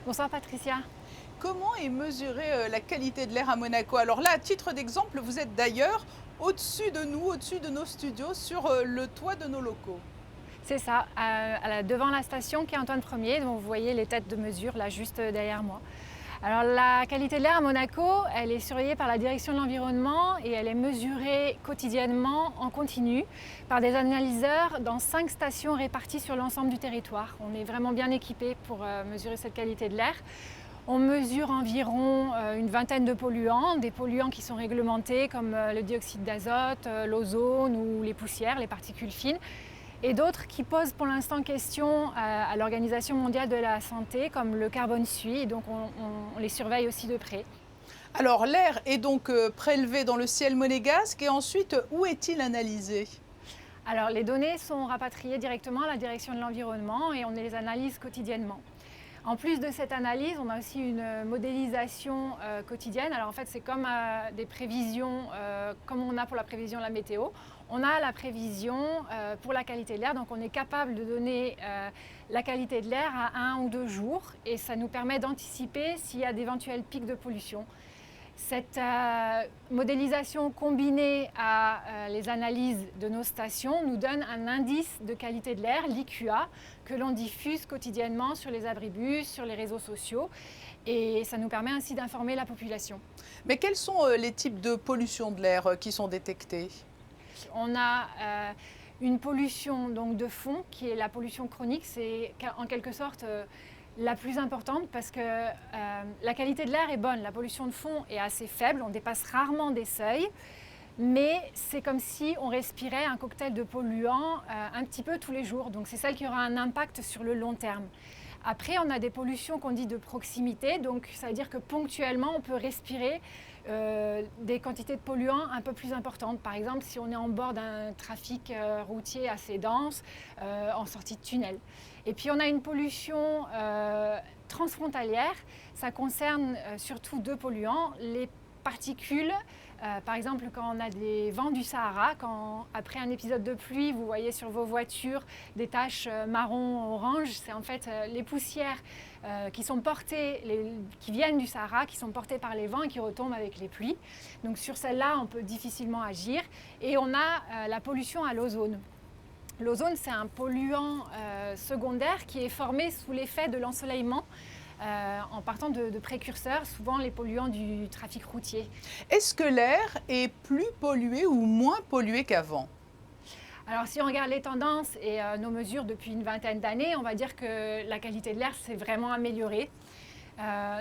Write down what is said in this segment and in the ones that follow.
Bonsoir Patricia. Comment est mesurée la qualité de l'air à Monaco? Alors là, à titre d'exemple, vous êtes d'ailleurs au-dessus de nous, au-dessus de nos studios, sur le toit de nos locaux. C'est ça, devant la station qui est Antoine Ier, dont vous voyez les têtes de mesure là juste derrière moi. Alors la qualité de l'air à Monaco, elle est surveillée par la direction de l'environnement et elle est mesurée quotidiennement en continu par des analyseurs dans 5 stations réparties sur l'ensemble du territoire. On est vraiment bien équipé pour mesurer cette qualité de l'air. On mesure environ une vingtaine de polluants, des polluants qui sont réglementés comme le dioxyde d'azote, l'ozone ou les poussières, les particules fines, et d'autres qui posent pour l'instant question à l'Organisation mondiale de la santé, comme le carbone suie, et donc on les surveille aussi de près. Alors l'air est donc prélevé dans le ciel monégasque et ensuite, où est-il analysé? Alors les données sont rapatriées directement à la direction de l'environnement et on les analyse quotidiennement. En plus de cette analyse, on a aussi une modélisation quotidienne. Alors en fait, c'est comme des prévisions, comme on a pour la prévision de la météo. On a la prévision pour la qualité de l'air, donc on est capable de donner la qualité de l'air à 1 ou 2 jours et ça nous permet d'anticiper s'il y a d'éventuels pics de pollution. Cette modélisation combinée à les analyses de nos stations nous donne un indice de qualité de l'air, l'IQA, que l'on diffuse quotidiennement sur les abribus, sur les réseaux sociaux, et ça nous permet ainsi d'informer la population. Mais quels sont les types de pollution de l'air qui sont détectés? On a une pollution donc, de fond qui est la pollution chronique, c'est en quelque sorte la plus importante parce que la qualité de l'air est bonne, la pollution de fond est assez faible, on dépasse rarement des seuils, mais c'est comme si on respirait un cocktail de polluants un petit peu tous les jours, donc c'est celle qui aura un impact sur le long terme. Après, on a des pollutions qu'on dit de proximité, donc ça veut dire que ponctuellement, on peut respirer des quantités de polluants un peu plus importantes. Par exemple, si on est en bord d'un trafic routier assez dense, en sortie de tunnel. Et puis, on a une pollution transfrontalière. Ça concerne surtout 2 polluants, les particules. Par exemple, quand on a des vents du Sahara, quand après un épisode de pluie, vous voyez sur vos voitures des taches marron-orange, c'est en fait les poussières qui sont portées, qui viennent du Sahara, qui sont portées par les vents et qui retombent avec les pluies. Donc sur celle-là, on peut difficilement agir. Et on a la pollution à l'ozone. L'ozone, c'est un polluant secondaire qui est formé sous l'effet de l'ensoleillement. En partant de précurseurs, souvent les polluants du trafic routier. Est-ce que l'air est plus pollué ou moins pollué qu'avant? Alors si on regarde les tendances et nos mesures depuis une vingtaine d'années, on va dire que la qualité de l'air s'est vraiment améliorée,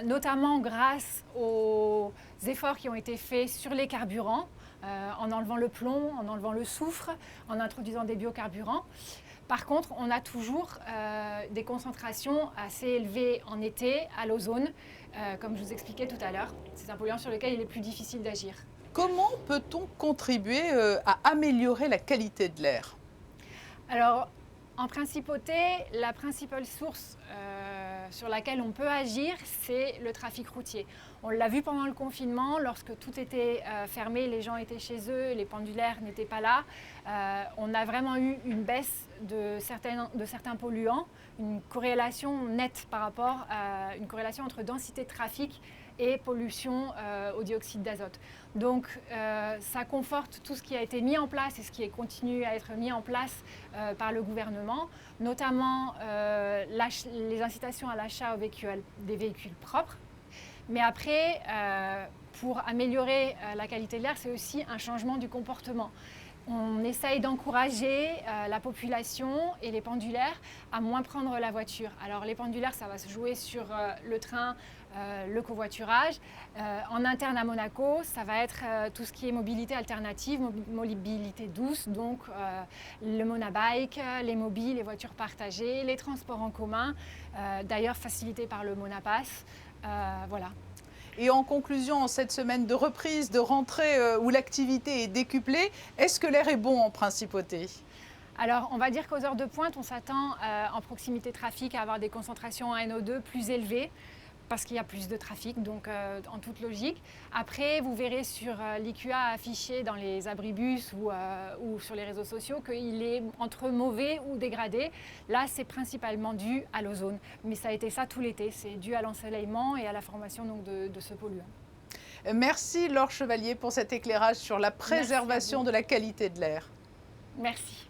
notamment grâce aux efforts qui ont été faits sur les carburants, en enlevant le plomb, en enlevant le soufre, en introduisant des biocarburants. Par contre, on a toujours des concentrations assez élevées en été à l'ozone, comme je vous expliquais tout à l'heure. C'est un polluant sur lequel il est plus difficile d'agir. Comment peut-on contribuer à améliorer la qualité de l'air? Alors, en principauté, la principale source sur laquelle on peut agir, c'est le trafic routier. On l'a vu pendant le confinement, lorsque tout était fermé, les gens étaient chez eux, les pendulaires n'étaient pas là. On a vraiment eu une baisse de certains polluants, une corrélation nette par rapport à une corrélation entre densité de trafic et pollution au dioxyde d'azote. Donc ça conforte tout ce qui a été mis en place et ce qui continue à être mis en place par le gouvernement, notamment les incitations à l'achat des véhicules propres. Mais après, pour améliorer la qualité de l'air, c'est aussi un changement du comportement. On essaye d'encourager la population et les pendulaires à moins prendre la voiture. Alors les pendulaires, ça va se jouer sur le train, le covoiturage. En interne à Monaco, ça va être tout ce qui est mobilité alternative, mobilité douce, donc le monabike, les mobiles, les voitures partagées, les transports en commun, d'ailleurs facilités par le Monapass. Voilà. Et en conclusion, en cette semaine de reprise, de rentrée où l'activité est décuplée, est-ce que l'air est bon en principauté? Alors, on va dire qu'aux heures de pointe, on s'attend en proximité trafic à avoir des concentrations en NO2 plus élevées. parce qu'il y a plus de trafic, donc en toute logique. Après, vous verrez sur l'IQA affiché dans les abribus ou sur les réseaux sociaux qu'il est entre mauvais ou dégradé. Là, c'est principalement dû à l'ozone. Mais ça a été ça tout l'été. C'est dû à l'ensoleillement et à la formation donc, de ce polluant. Merci Laure Chevalier pour cet éclairage sur la préservation de la qualité de l'air. Merci.